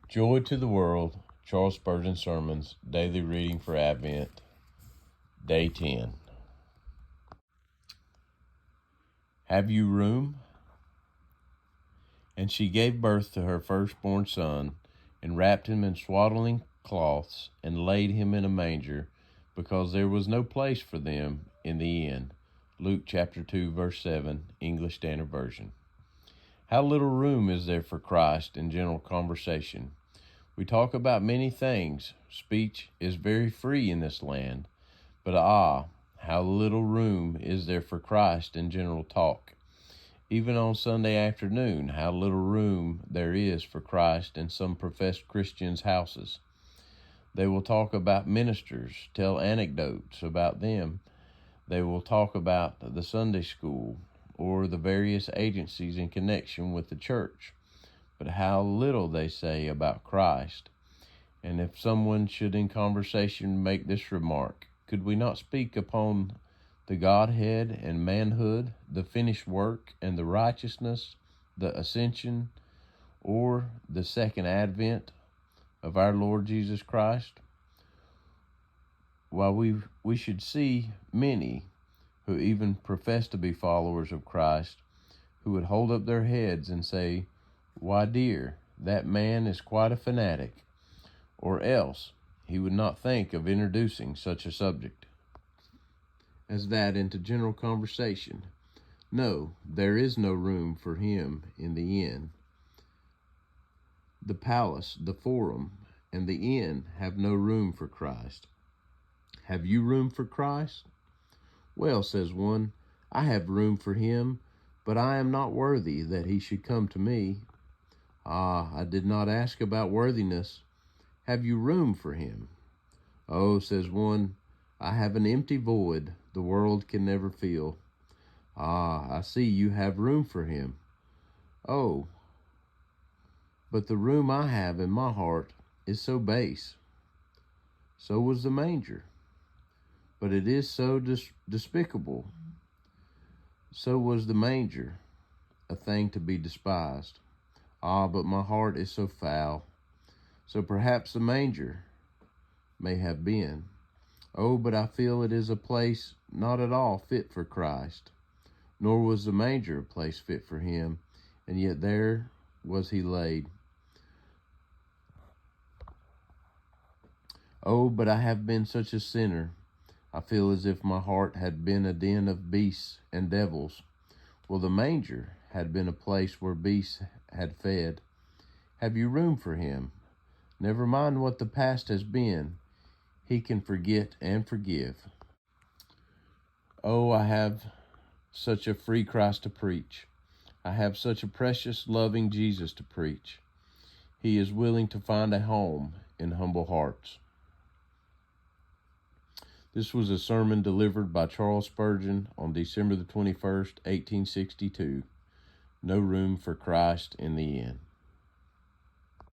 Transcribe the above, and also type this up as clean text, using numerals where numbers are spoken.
Joy to the World, Charles Spurgeon Sermons, Daily Reading for Advent, Day 10. Have you room? And she gave birth to her firstborn son, and wrapped him in swaddling cloths, and laid him in a manger, because there was no place for them in the inn. Luke chapter 2, verse 7, English Standard Version. How little room is there for Christ in general conversation? We talk about many things. Speech is very free in this land. But how little room is there for Christ in general talk. Even on Sunday afternoon, how little room there is for Christ in some professed Christians' houses. They will talk about ministers, tell anecdotes about them. They will talk about the Sunday school or the various agencies in connection with the church. But how little they say about Christ. And if someone should in conversation make this remark, could we not speak upon the Godhead and manhood, the finished work and the righteousness, the ascension, or the second advent of our Lord Jesus Christ? While we should see many who even profess to be followers of Christ, who would hold up their heads and say, "Why, dear, that man is quite a fanatic," or else he would not think of introducing such a subject as that into general conversation. No, there is no room for him in the inn. The palace, the forum, and the inn have no room for Christ. Have you room for Christ? Well, says one, I have room for him, but I am not worthy that he should come to me. I did not ask about worthiness. Have you room for him? Oh, says one, I have an empty void the world can never fill. I see you have room for him. Oh, but the room I have in my heart is so base. So was the manger, but it is so despicable. So was the manger, a thing to be despised. But my heart is so foul. So perhaps the manger may have been. Oh, but I feel it is a place not at all fit for Christ. Nor was the manger a place fit for him, and yet there was he laid. Oh, but I have been such a sinner. I feel as if my heart had been a den of beasts and devils. Well, the manger had been a place where beasts had fed. Have you room for him? Never mind what the past has been. He can forget and forgive. Oh, I have such a free Christ to preach. I have such a precious, loving Jesus to preach. He is willing to find a home in humble hearts. This was a sermon delivered by Charles Spurgeon on December the 21st, 1862. No room for Christ in the inn.